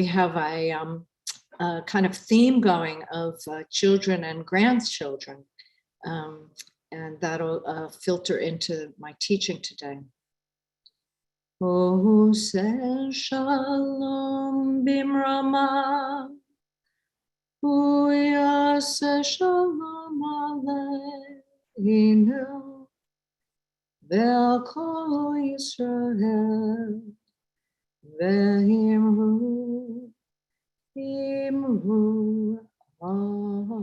We have a kind of theme going of children and grandchildren, and that'll filter into my teaching today. Oseh shalom bimrama, uyaseh shalom aleinu, ve'al kol Yisrael, ve'imru Amen.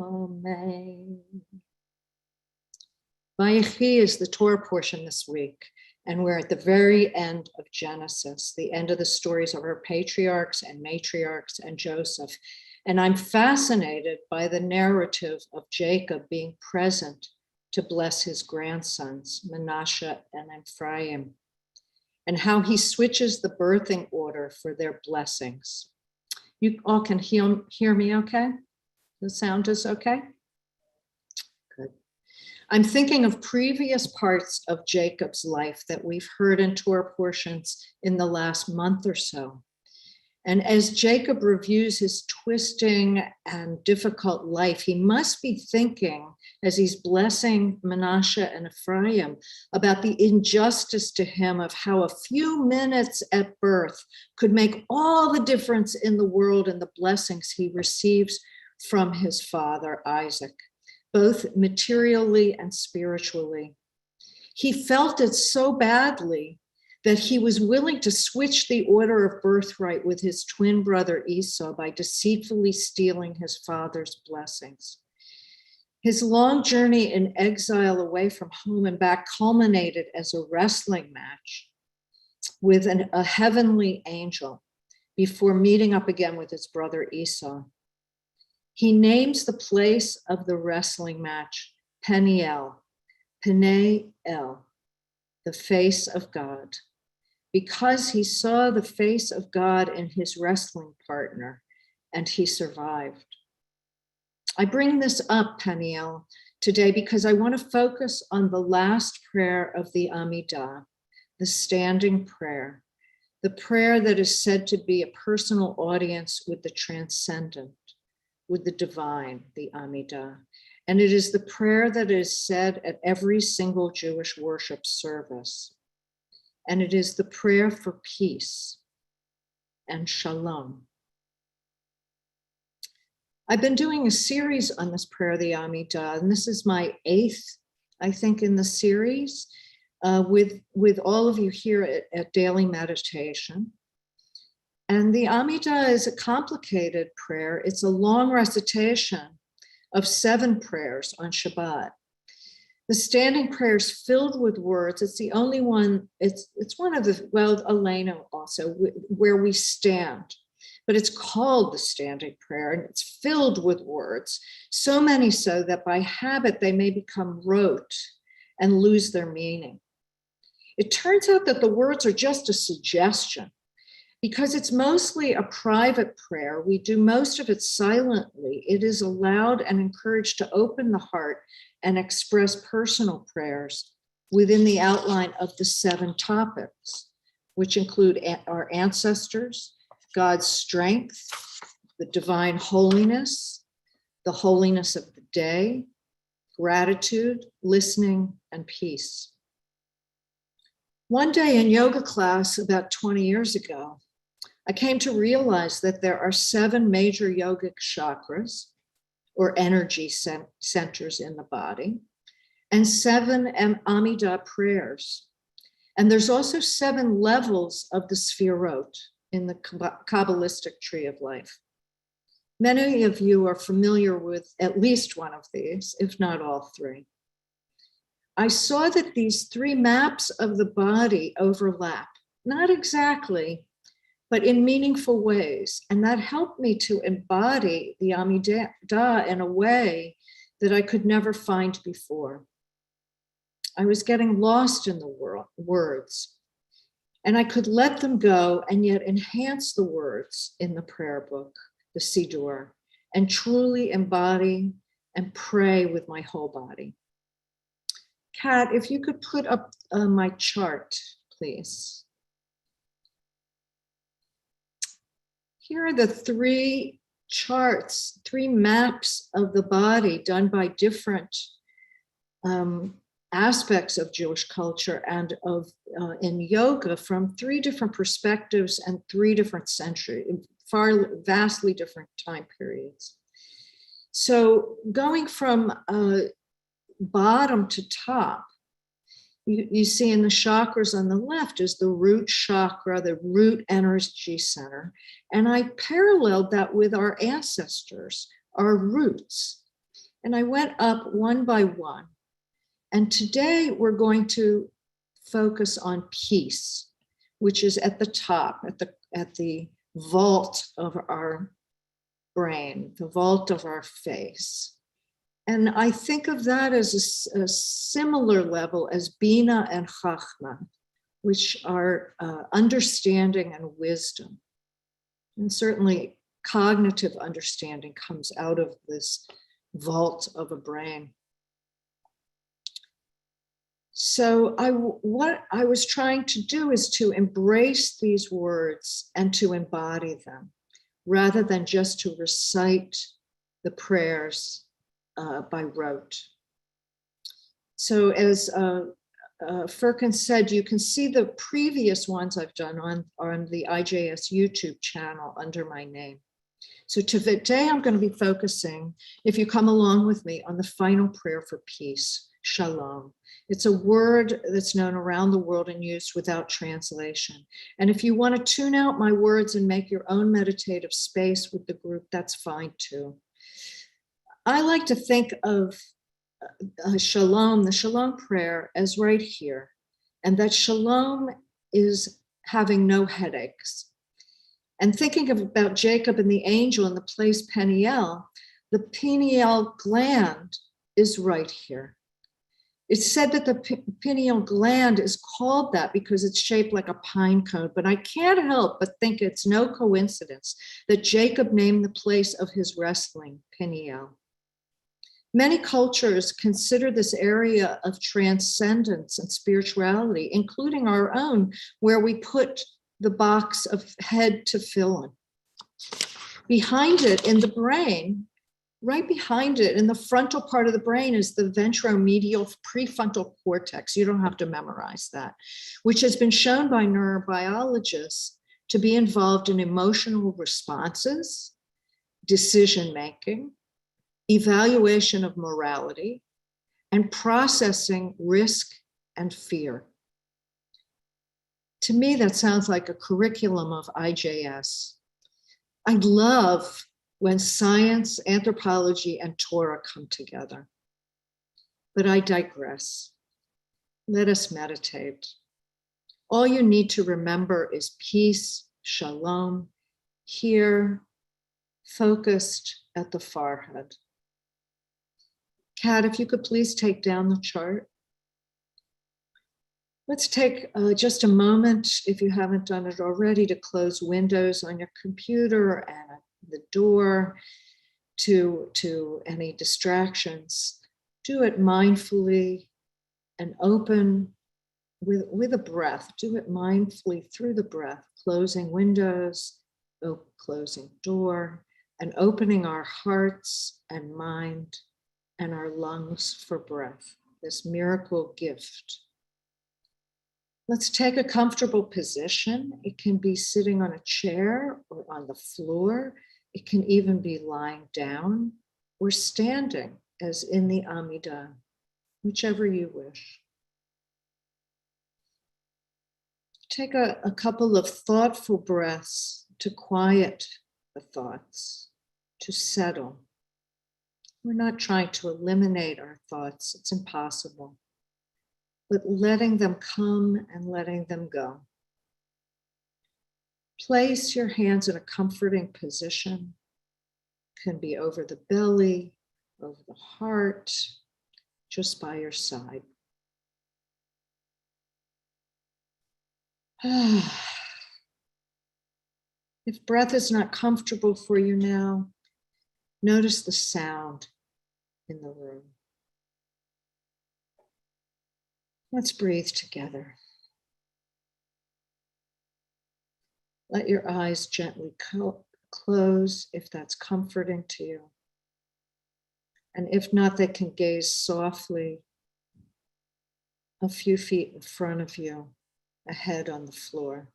Vayechi is the Torah portion this week, and we're at the very end of Genesis, the end of the stories of our patriarchs and matriarchs and Joseph. And I'm fascinated by the narrative of Jacob being present to bless his grandsons, Manasseh and Ephraim, and how he switches the birthing order for their blessings. You all can hear me okay? The sound is okay? Good. I'm thinking of previous parts of Jacob's life that we've heard in Torah portions in the last month or so. And as Jacob reviews his twisting and difficult life, he must be thinking, as he's blessing Manasseh and Ephraim, about the injustice to him of how a few minutes at birth could make all the difference in the world and the blessings he receives from his father, Isaac, both materially and spiritually. He felt it so badly that he was willing to switch the order of birthright with his twin brother Esau by deceitfully stealing his father's blessings. His long journey in exile away from home and back culminated as a wrestling match with a heavenly angel before meeting up again with his brother Esau. He names the place of the wrestling match Peniel, Peniel, the face of God, because he saw the face of God in his wrestling partner, and he survived. I bring this up, Peniel, today because I want to focus on the last prayer of the Amidah, the standing prayer, the prayer that is said to be a personal audience with the transcendent, with the divine, the Amidah. And it is the prayer that is said at every single Jewish worship service. And it is the prayer for peace and shalom. I've been doing a series on this prayer, the Amidah, and this is my 8th, I think, in the series with all of you here at Daily Meditation. And the Amidah is a complicated prayer. It's a long recitation of 7 prayers on Shabbat. The standing prayer is filled with words. It's the only one, it's one of the, well, Elena also, where we stand. But it's called the standing prayer, and it's filled with words, so many so that by habit they may become rote and lose their meaning. It turns out that the words are just a suggestion. Because it's mostly a private prayer, we do most of it silently. It is allowed and encouraged to open the heart and express personal prayers within the outline of the 7 topics, which include our ancestors, God's strength, the divine holiness, the holiness of the day, gratitude, listening, and peace. One day in yoga class about 20 years ago, I came to realize that there are 7 major yogic chakras, or energy centers in the body, and 7 Amidah prayers. And there's also 7 levels of the Sfirot in the Kabbalistic tree of life. Many of you are familiar with at least one of these, if not all 3. I saw that these 3 maps of the body overlap, not exactly, but in meaningful ways. And that helped me to embody the Amidah in a way that I could never find before. I was getting lost in the words, and I could let them go and yet enhance the words in the prayer book, the Siddur, and truly embody and pray with my whole body. Kat, if you could put up my chart, please. Here are the three charts, three maps of the body done by different aspects of Jewish culture and of in yoga from three different perspectives and three different centuries, vastly different time periods. So going from bottom to top, you see in the chakras on the left is the root chakra, the root energy center. And I paralleled that with our ancestors, our roots. And I went up one by one. And today we're going to focus on peace, which is at the top, at the vault of our brain, the vault of our face. And I think of that as a similar level as Bina and Chachma, which are understanding and wisdom. And certainly cognitive understanding comes out of this vault of a brain. So what I was trying to do is to embrace these words and to embody them, rather than just to recite the prayers by rote. So as Firkin said, you can see the previous ones I've done on the IJS YouTube channel under my name. So today I'm going to be focusing, if you come along with me, on the final prayer for peace, shalom. It's a word that's known around the world and used without translation. And if you want to tune out my words and make your own meditative space with the group, that's fine too. I like to think of shalom, the shalom prayer, as right here, and that shalom is having no headaches. And thinking about Jacob and the angel in the place Peniel, the pineal gland is right here. It's said that the pineal gland is called that because it's shaped like a pine cone, but I can't help but think it's no coincidence that Jacob named the place of his wrestling Peniel. Many cultures consider this area of transcendence and spirituality, including our own, where we put the box of head to fill in. Behind it in the brain, right behind it in the frontal part of the brain is the ventromedial prefrontal cortex. You don't have to memorize that, which has been shown by neurobiologists to be involved in emotional responses, decision-making, evaluation of morality, and processing risk and fear. To me, that sounds like a curriculum of IJS. I love when science, anthropology, and Torah come together. But I digress. Let us meditate. All you need to remember is peace, shalom, here, focused at the forehead. Kat, if you could please take down the chart. Let's take just a moment, if you haven't done it already, to close windows on your computer and the door to any distractions. Do it mindfully and open with a breath. Do it mindfully through the breath, closing windows, closing door, and opening our hearts and mind and our lungs for breath, this miracle gift. Let's take a comfortable position. It can be sitting on a chair or on the floor. It can even be lying down or standing, as in the Amidah, whichever you wish. Take a couple of thoughtful breaths to quiet the thoughts, to settle. We're not trying to eliminate our thoughts, it's impossible, but letting them come and letting them go. Place your hands in a comforting position. It can be over the belly, over the heart, just by your side. If breath is not comfortable for you now, notice the sound in the room. Let's breathe together. Let your eyes gently close if that's comforting to you. And if not, they can gaze softly a few feet in front of you, a head on the floor.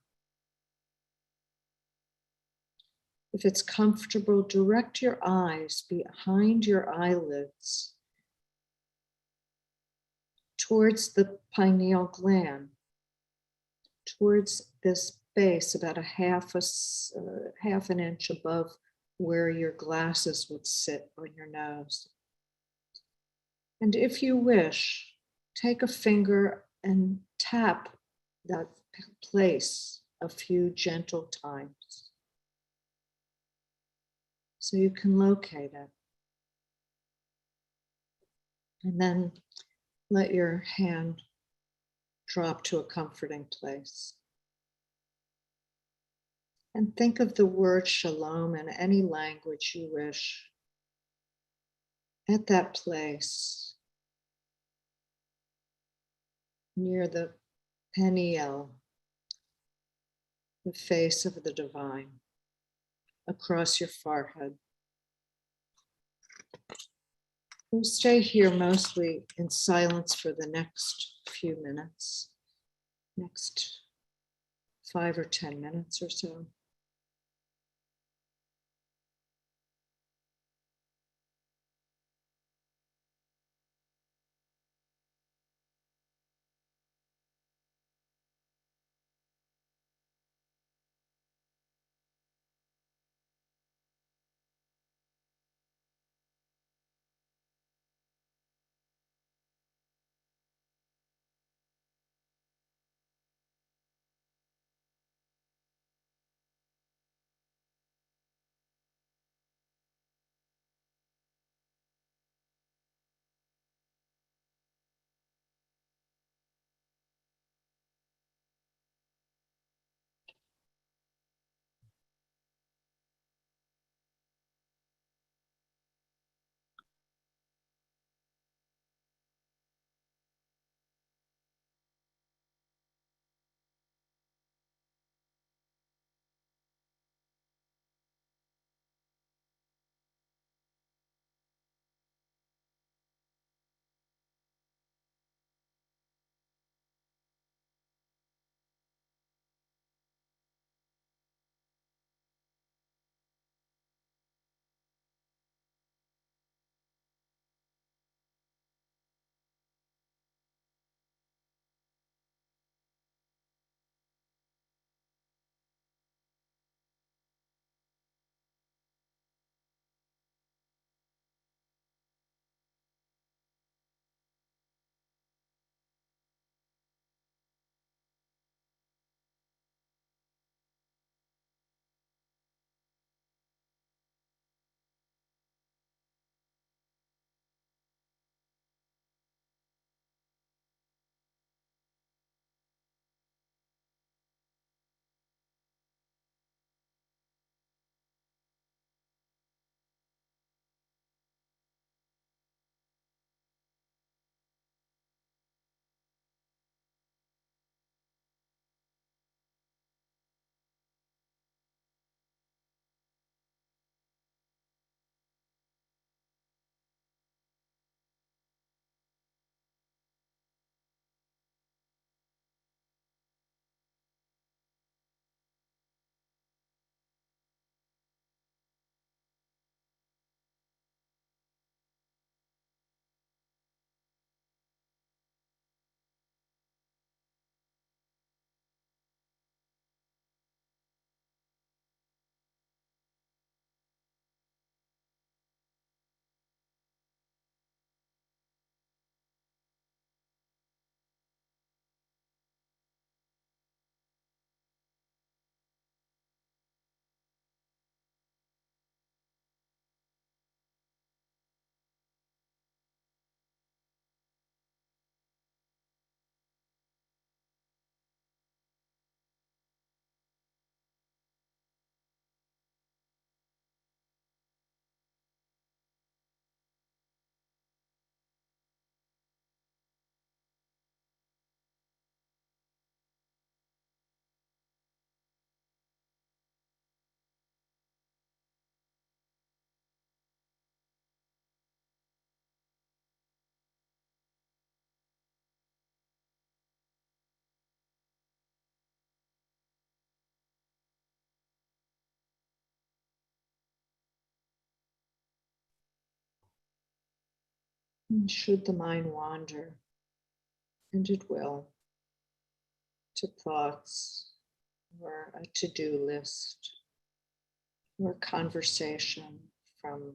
If it's comfortable, direct your eyes behind your eyelids towards the pineal gland, towards this base about a half an inch above where your glasses would sit on your nose. And if you wish, take a finger and tap that place a few gentle times so you can locate it. And then let your hand drop to a comforting place. And think of the word shalom in any language you wish at that place near the peniel, the face of the divine, across your forehead. We'll stay here mostly in silence for the next few minutes, next 5 or 10 minutes or so. And should the mind wander, and it will, to thoughts or a to-do list or conversation from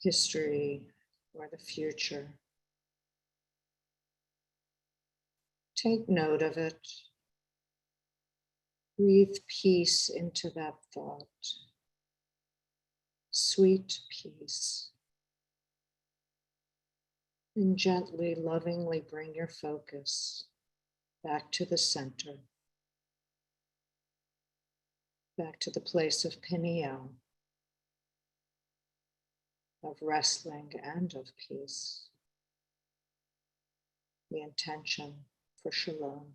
history or the future, take note of it. Breathe peace into that thought. Sweet peace. And gently, lovingly bring your focus back to the center, back to the place of pineal, of wrestling and of peace, the intention for shalom.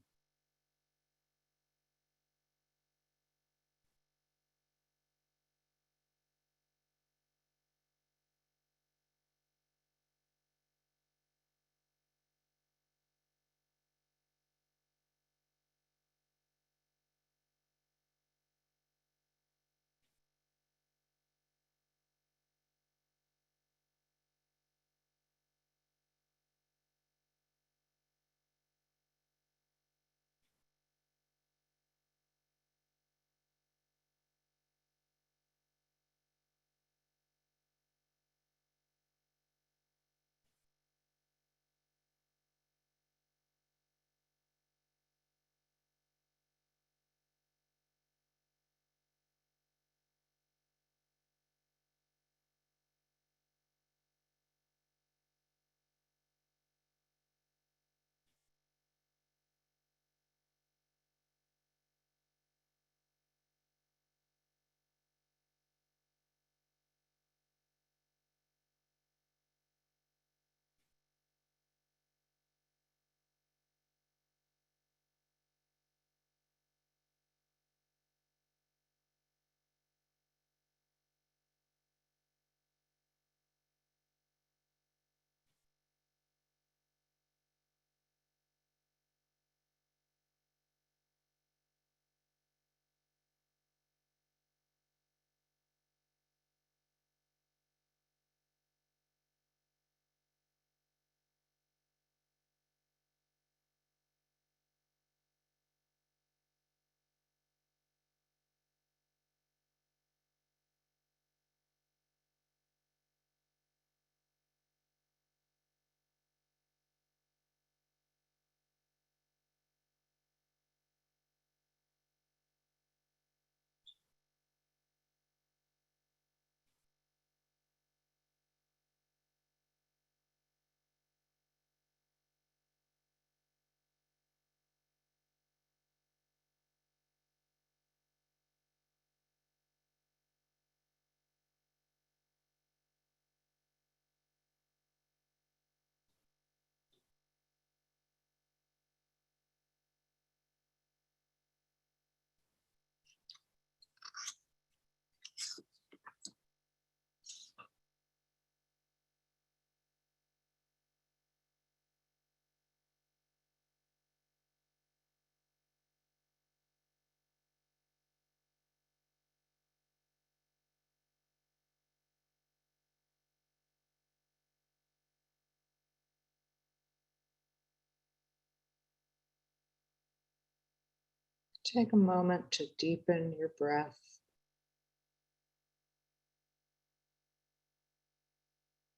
Take a moment to deepen your breath.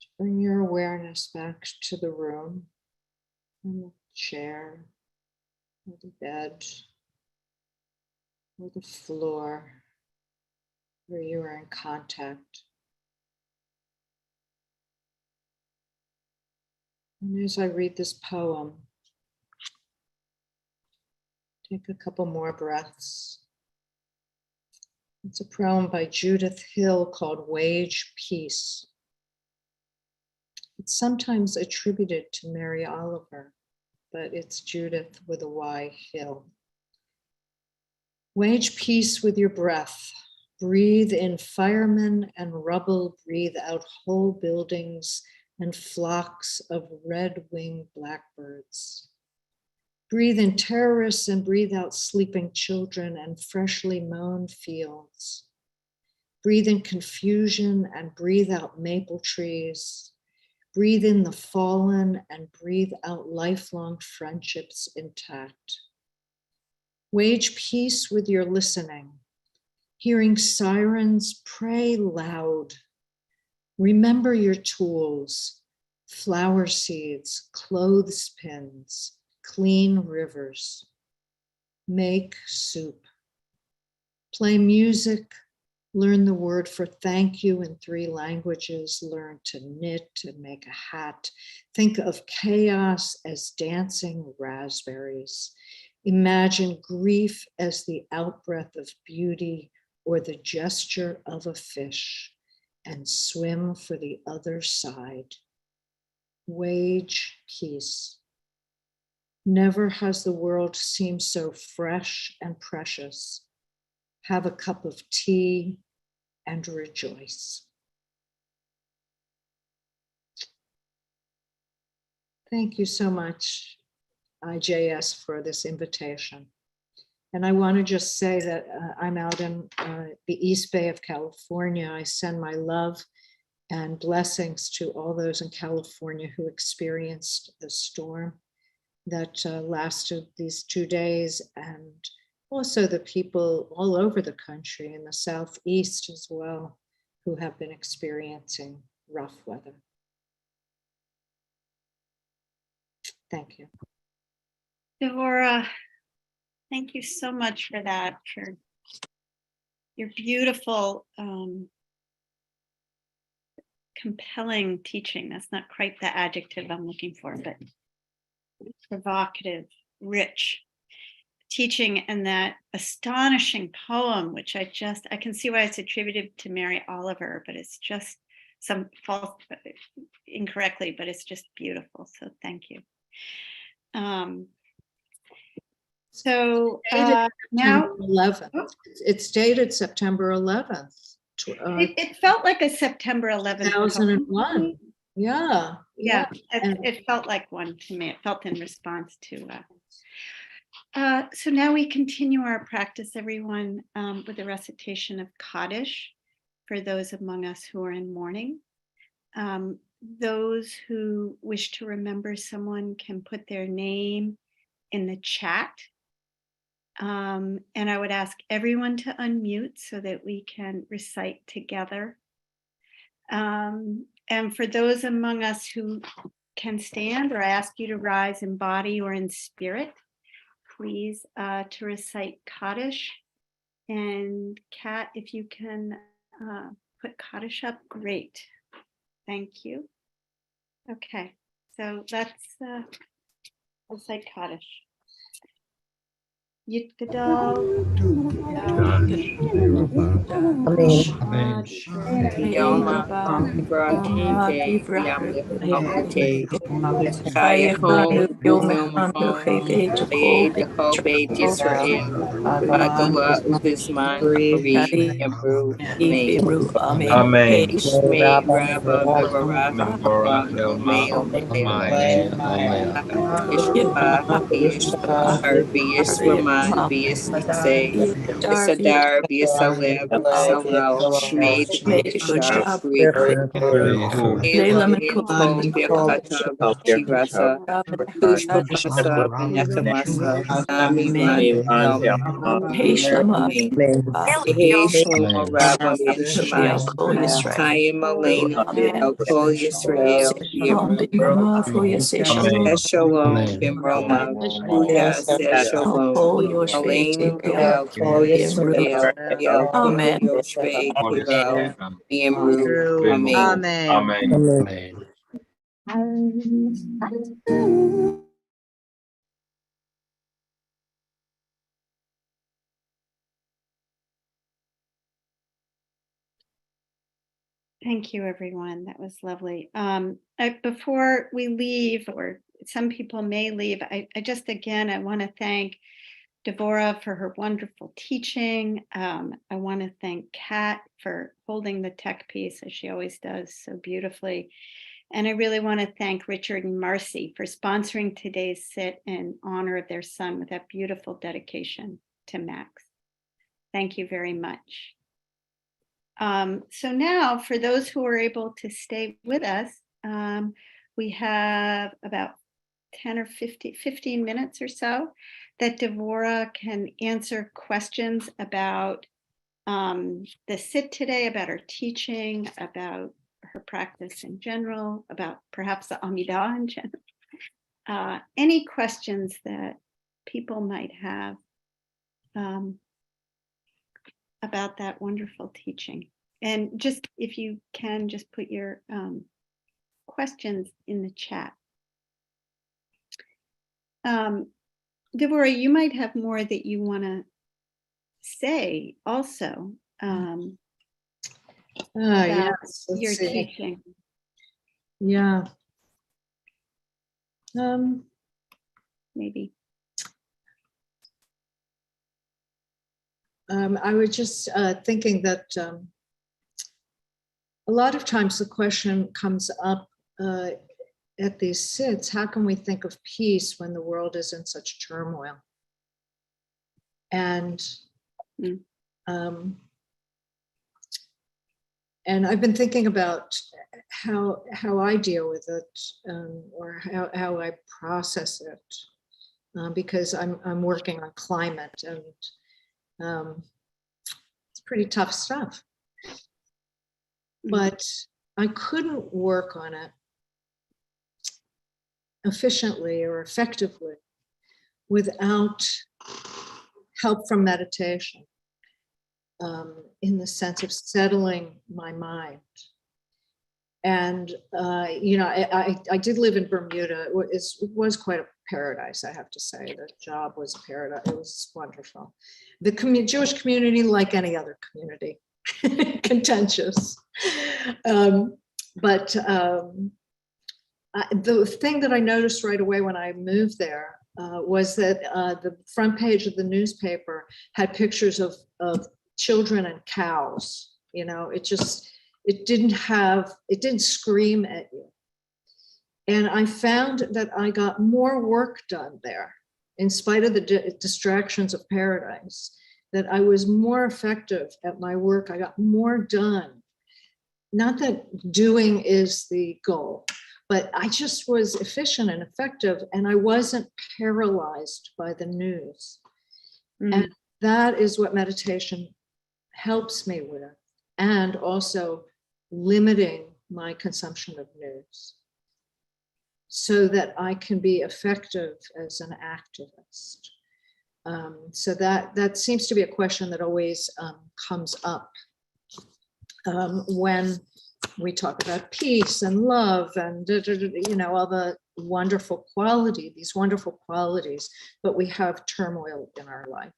To bring your awareness back to the room, and the chair, or the bed, or the floor where you are in contact. And as I read this poem, take a couple more breaths. It's a poem by Judith Hill called Wage Peace. It's sometimes attributed to Mary Oliver, but it's Judith with a Y, Hill. Wage peace with your breath. Breathe in firemen and rubble, breathe out whole buildings and flocks of red-winged blackbirds. Breathe in terrorists and breathe out sleeping children and freshly mown fields. Breathe in confusion and breathe out maple trees. Breathe in the fallen and breathe out lifelong friendships intact. Wage peace with your listening. Hearing sirens, pray loud. Remember your tools, flower seeds, clothespins, clean rivers. Make soup. Play music. Learn the word for thank you in 3 languages. Learn to knit and make a hat. Think of chaos as dancing raspberries. Imagine grief as the outbreath of beauty or the gesture of a fish, and swim for the other side. Wage peace. Never has the world seemed so fresh and precious. Have a cup of tea and rejoice. Thank you so much, IJS, for this invitation. And I want to just say that I'm out in the East Bay of California. I send my love and blessings to all those in California who experienced the storm that lasted these 2 days, and also the people all over the country in the Southeast as well, who have been experiencing rough weather. Thank you. Devorah, thank you so much for that, for your beautiful, compelling teaching. That's not quite the adjective I'm looking for, but provocative, rich teaching, and that astonishing poem, which I can see why it's attributed to Mary Oliver, but it's just some false incorrectly, but it's just beautiful. So thank you. So now 11th. It's dated September 11th. It felt like a September 11th. 2001. Yeah. It felt like one to me. It felt in response to. So now we continue our practice, everyone, with the recitation of Kaddish for those among us who are in mourning. Those who wish to remember someone can put their name in the chat. And I would ask everyone to unmute so that we can recite together. And for those among us who can stand, or I ask you to rise in body or in spirit, please to recite Kaddish. And Kat, if you can put Kaddish up, great. Thank you. Okay, so let's recite Kaddish. Yit Gadol, Yoma Brahmite Yamle Hamate Chayachon Yomachon Ayed Hobeit Yisrael Agala Ubisman Uri Yamru Amen. Amen. Ishme Rabba Mevarach Devorah, Meo Amen. Amen. Ishma Yishmar Bias Raman Bias Say Isadar Bias Aleb Sarel Shmei Shar Rihu. Home Biakata Chirasa Pushpasa Nechamasa Sami Ran Amen. Ehe Shlomo Rabba Shemayim Kayim Aleinu El Kol Yisrael Yimru Amen. Shalom Bimroma Buddha Shalom Aleinu El Kol Yisrael El Kol Yoshvei Kiro Yimru Amen. Amen. thank you, everyone. That was lovely. Before we leave, or some people may leave, I want to thank Devorah for her wonderful teaching. I want to thank Kat for holding the tech piece, as she always does so beautifully. And I really want to thank Richard and Marcy for sponsoring today's sit in honor of their son with that beautiful dedication to Max. Thank you very much. So now, for those who are able to stay with us, We have about 10 or 15 minutes or so that Devorah can answer questions about the sit today, about her teaching, about her practice in general, about perhaps the Amidah in general. Any questions that people might have about that wonderful teaching. And just, if you can, just put your questions in the chat. Devorah, you might have more that you want to say also about Yes, let's your see. teaching. Yeah. Maybe. I was just thinking that a lot of times the question comes up at these sits, how can we think of peace when the world is in such turmoil? And and I've been thinking about how I deal with it, or how I process it, because I'm working on climate, and it's pretty tough stuff. But I couldn't work on it efficiently or effectively without help from meditation, in the sense of settling my mind. And I did live in Bermuda. It was quite a paradise, I have to say. The job was a paradise. It was wonderful. The Jewish community, like any other community, contentious. But the thing that I noticed right away when I moved there was that the front page of the newspaper had pictures of children and cows. It didn't scream at you. And I found that I got more work done there, in spite of the distractions of paradise, that I was more effective at my work. I got more done. Not that doing is the goal, but I just was efficient and effective, and I wasn't paralyzed by the news. And that is what meditation helps me with, and also limiting my consumption of news so that I can be effective as an activist. So that seems to be a question that always comes up when we talk about peace and love and all the wonderful these wonderful qualities, but we have turmoil in our life.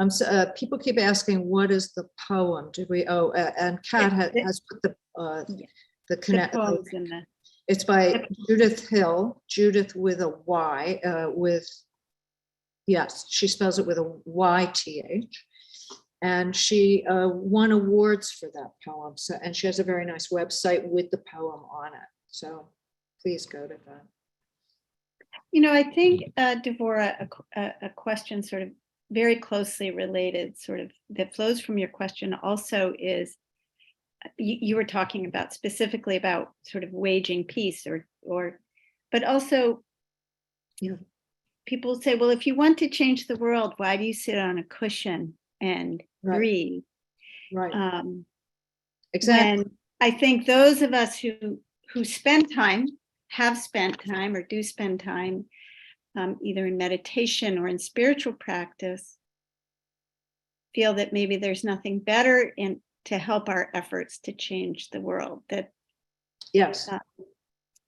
So people keep asking, what is the poem? Did we? Oh, and Kat has put the connect. It's by Judith Hill. Judith with a Y. Yes, she spells it with a YTH, and she won awards for that poem. So, and she has a very nice website with the poem on it. So, please go to that. I think, Devorah, a question sort of very closely related, sort of that flows from your question also is, you were talking about specifically about sort of waging peace but also, people say, well, if you want to change the world, why do you sit on a cushion and breathe? Right. Exactly. When I think those of us who spend time, have spent time, or do spend time, either in meditation or in spiritual practice, feel that maybe there's nothing better to help our efforts to change the world. That yes,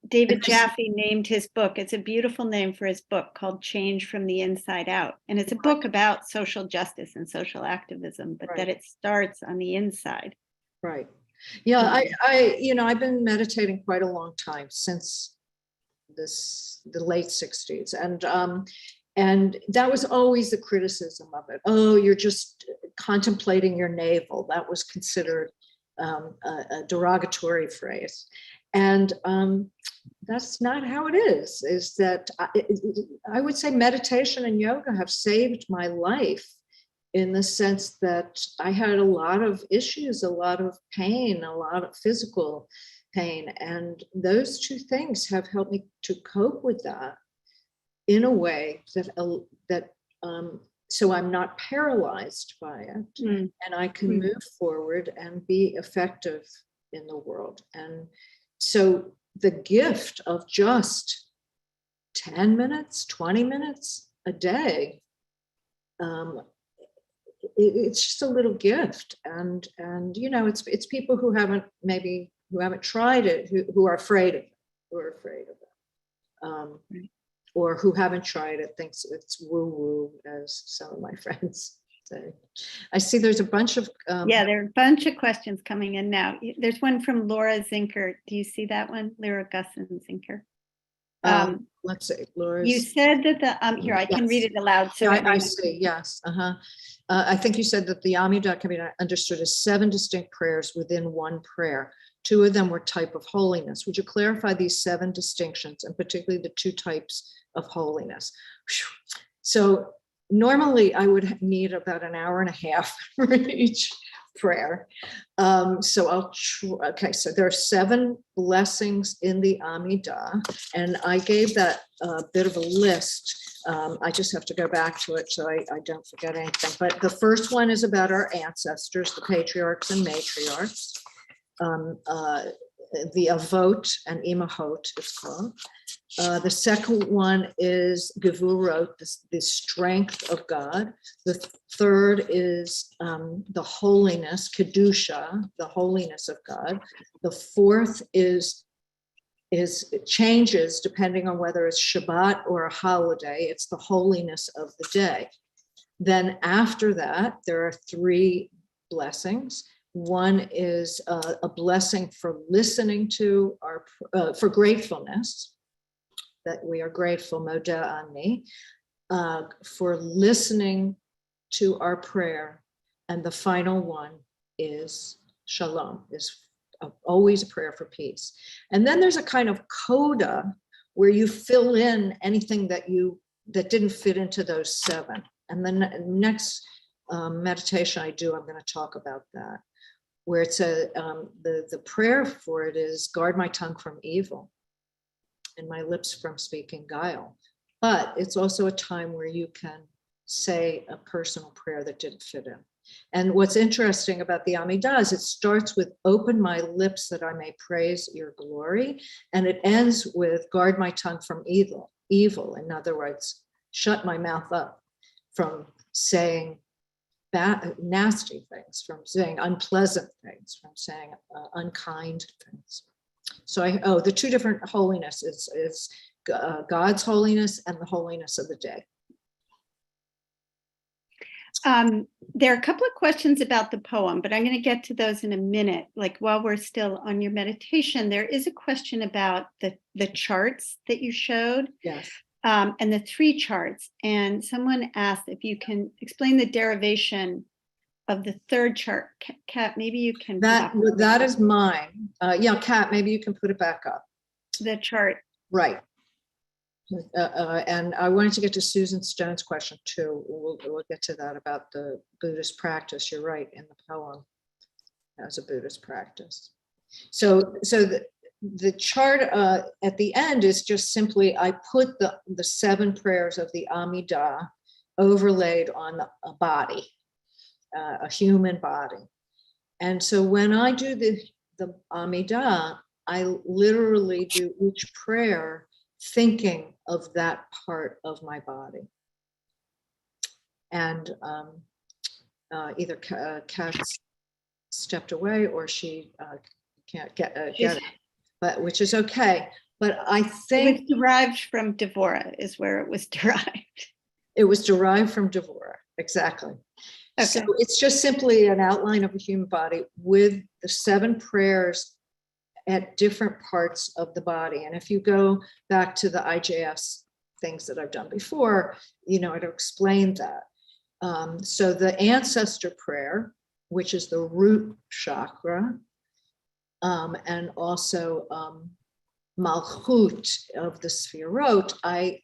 David Jaffe named his book. It's a beautiful name for his book called Change from the Inside Out, and it's a book about social justice and social activism, but that it starts on the inside. Right. Yeah, I've been meditating quite a long time, since the late 60s, and that was always the criticism of it. Oh, you're just contemplating your navel. That was considered a derogatory phrase, and that's not how it is. Is that I would say meditation and yoga have saved my life, in the sense that I had a lot of issues, a lot of pain, a lot of physical pain. And those two things have helped me to cope with that in a way that so I'm not paralyzed by it, and I can move forward and be effective in the world. And so the gift of just 10 minutes, 20 minutes a day, it's just a little gift. And it's people who haven't tried it, who are afraid of it, or who haven't tried it, thinks it's woo-woo, as some of my friends say. I see there's a bunch of there are a bunch of questions coming in now. There's one from Laura Zinker. Do you see that one? Laura Gusson Zinker. Let's see, Laura's. You said that the here I can read it aloud. So I see. Yes. I think you said that the Amidah can be understood as 7 distinct prayers within one prayer. 2 of them were type of holiness. Would you clarify these 7 distinctions, and particularly the 2 types of holiness? So normally I would need about an hour and a half for each prayer. So so there are 7 blessings in the Amidah, and I gave that bit of a list. I just have to go back to it so I don't forget anything. But the first one is about our ancestors, the patriarchs and matriarchs. The avot and imahot, it's called. The second one is gevurot, the strength of God. The third is the holiness, kedusha, the holiness of God. The fourth is it changes depending on whether it's Shabbat or a holiday. It's the holiness of the day. Then after that, there are 3 blessings. One is a blessing for listening to for gratefulness, that we are grateful, Modeh Ani, for listening to our prayer. And the final one is Shalom, is always a prayer for peace. And then there's a kind of coda where you fill in anything that didn't fit into those 7. And then the next meditation I do, I'm going to talk about that, where it's the prayer for it is guard my tongue from evil and my lips from speaking guile. But it's also a time where you can say a personal prayer that didn't fit in. And what's interesting about the Amidah is it starts with open my lips that I may praise your glory. And it ends with guard my tongue from evil. In other words, shut my mouth up from saying bad, nasty things, from saying unpleasant things, from saying unkind things. So the 2 different holiness is God's holiness and the holiness of the day. There are a couple of questions about the poem, but I'm going to get to those in a minute. Like while we're still on your meditation, there is a question about the charts that you showed. Yes. And the 3 charts. And someone asked if you can explain the derivation of the 3rd chart. Kat, maybe you can. That is mine. Kat, maybe you can put it back up. The chart. Right. And I wanted to get to Susan Stone's question too. We'll get to that about the Buddhist practice. You're right, in the poem as a Buddhist practice. So the chart at the end is just simply, I put the 7 prayers of the Amidah overlaid on a body, a human body. And so when I do the Amidah, I literally do each prayer thinking of that part of my body. And either Kat's stepped away or she can't get it. But which is okay. But I think it was derived from Devorah is where it was derived. It was derived from Devorah, exactly. Okay. So it's just simply an outline of a human body with the 7 prayers at different parts of the body. And if you go back to the IJS things that I've done before, I'd explain that. So the ancestor prayer, which is the root chakra, and also Malchut of the Sefirot, I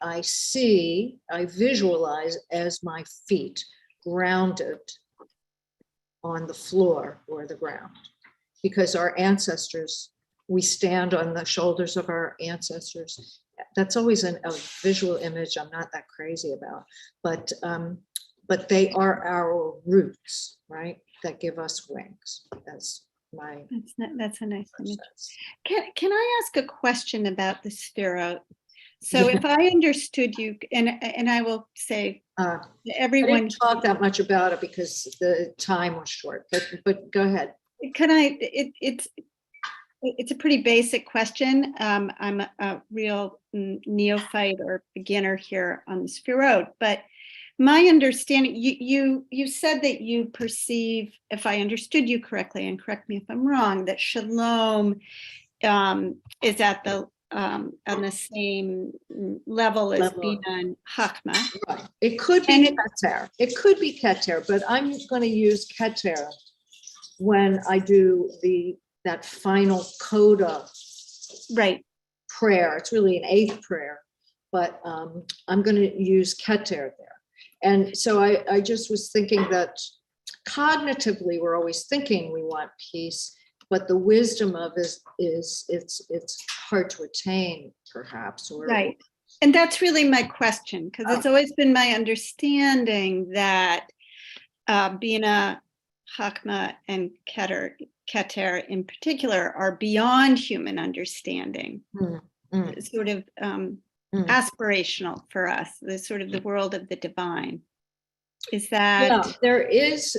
visualize as my feet grounded on the floor or the ground, because our ancestors we stand on the shoulders of our ancestors. That's always a visual image I'm not that crazy about, but they are our roots, right? That give us wings. That's That's a nice image. process. Can I ask a question about the Sphero? So if I understood you, and I will say I everyone, didn't talk that much about it because the time was short, but go ahead. can I, it's a pretty basic question. I'm a real neophyte or beginner here on the Sphero, but my understanding, you said that you perceive, if I understood you correctly, and correct me if I'm wrong, that shalom is at the on the same level as Bina and Chachma. Right. It could be Keter. It could be Keter, but I'm going to use Keter when I do that final coda Right. prayer. It's really an 8th prayer, but I'm going to use Keter there. And so I just was thinking that cognitively we're always thinking we want peace, but the wisdom of is it's hard to attain, perhaps. Right. And that's really my question, because it's always been my understanding that Bina, Chachma, and Keter in particular are beyond human understanding, sort of aspirational for us, the sort of the world of the divine. Is that? Yeah, there is.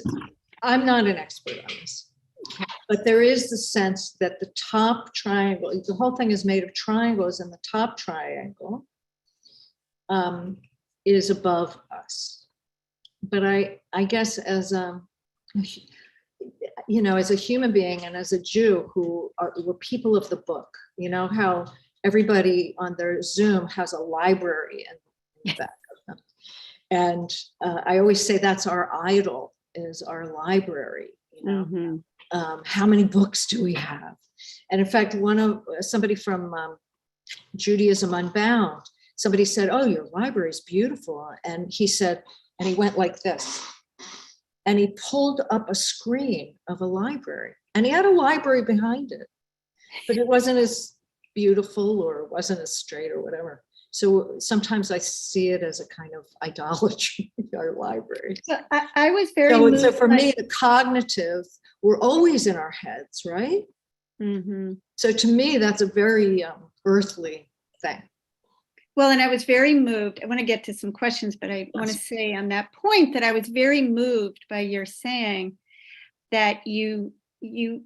I'm not an expert on this, but there is the sense that the top triangle, the whole thing is made of triangles, and the top triangle is above us. But I guess as a human being and as a Jew we're people of the book, how everybody on their Zoom has a library in the back of them. And I always say that's our idol, is our library. How many books do we have? And in fact, somebody from Judaism Unbound, somebody said, "Oh, your library is beautiful." And he said, and he went like this, and he pulled up a screen of a library, and he had a library behind it, but it wasn't as beautiful or it wasn't as straight or whatever. So sometimes I see it as a kind of idolatry, our library. So I was very moved. So for me, the cognitive, we're always in our heads, right? Mm-hmm. So to me, that's a very earthly thing. Well, and I was very moved. I want to get to some questions, but I want to say on that point that I was very moved by your saying that you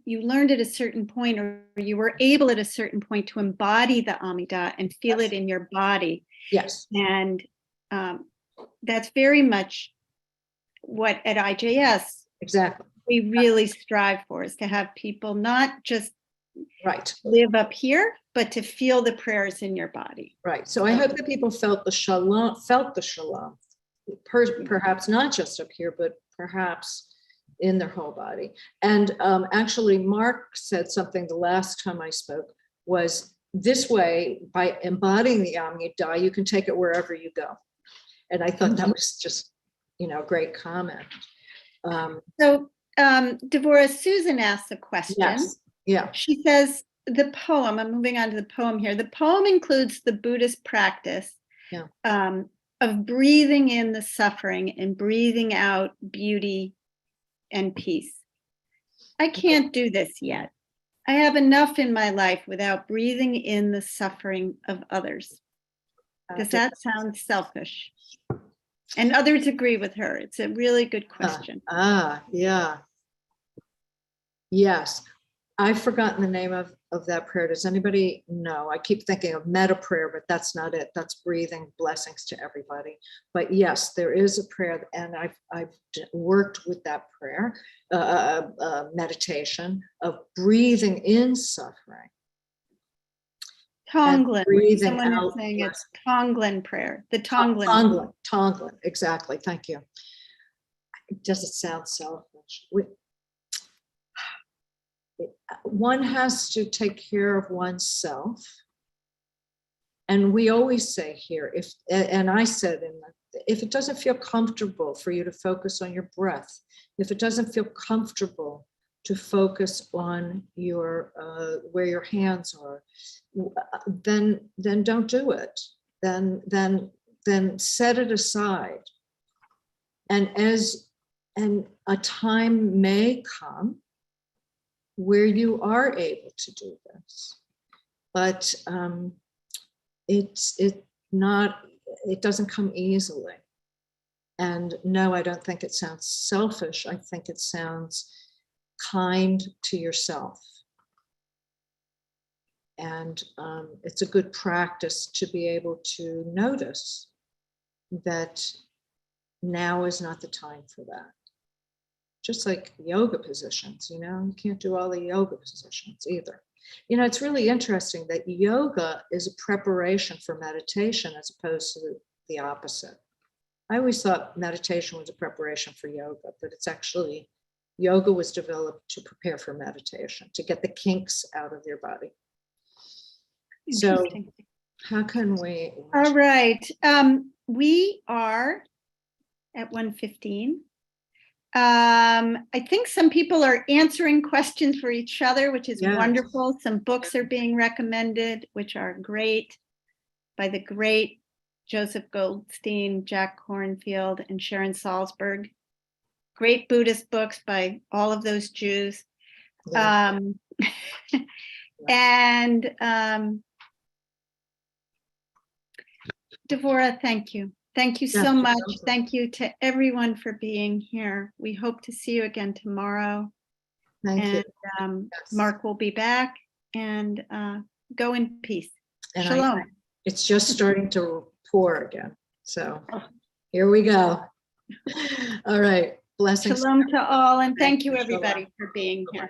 learned at a certain point, or you were able at a certain point to embody the Amidah and feel it in your body. Yes. And that's very much what at IJS exactly we really strive for, is to have people not just right live up here, but to feel the prayers in your body. Right. So I hope that people felt the shalom, perhaps not just up here, but perhaps in their whole body. And actually, Mark said something the last time I spoke, was this way, by embodying the Amidah, you can take it wherever you go. And I thought that was just, a great comment. So Devorah, Susan asked a question. Yes. Yeah. She says, the poem, I'm moving on to the poem here. The poem includes the Buddhist practice of breathing in the suffering and breathing out beauty and peace. I can't do this yet. I have enough in my life without breathing in the suffering of others. Does that sound selfish? And others agree with her. It's a really good question. Yeah. Yes. I've forgotten the name of that prayer. Does anybody know? I keep thinking of metta prayer, but that's not it. That's breathing blessings to everybody. But yes, there is a prayer, and I've worked with that prayer, meditation of breathing in suffering. Tonglen. Breathing Someone out. is saying it's Tonglen prayer. The Tonglen. Tonglen. Exactly. Thank you. Does it sound selfish? One has to take care of oneself, and we always say here, if it doesn't feel comfortable for you to focus on your breath, if it doesn't feel comfortable to focus on your where your hands are, then don't do it. Then set it aside. And a time may come where you are able to do this, but it doesn't come easily. And no, I don't think it sounds selfish. I think it sounds kind to yourself. And it's a good practice to be able to notice that now is not the time for that. Just like yoga positions, you can't do all the yoga positions either. It's really interesting that yoga is a preparation for meditation as opposed to the opposite. I always thought meditation was a preparation for yoga, but it's actually, yoga was developed to prepare for meditation, to get the kinks out of your body. So how can we? All right. We are at 1:15. I think some people are answering questions for each other, which is wonderful. Some books are being recommended, which are great, by the great Joseph Goldstein, Jack Kornfield, and Sharon Salzberg. Great Buddhist books by all of those Jews. Yeah. And Devorah, thank you. Thank you so much. Thank you to everyone for being here. We hope to see you again tomorrow. Thank you. Mark will be back, and go in peace. And Shalom. It's just starting to pour again. So here we go. All right. Blessings. Shalom to all, and thank you everybody for being here.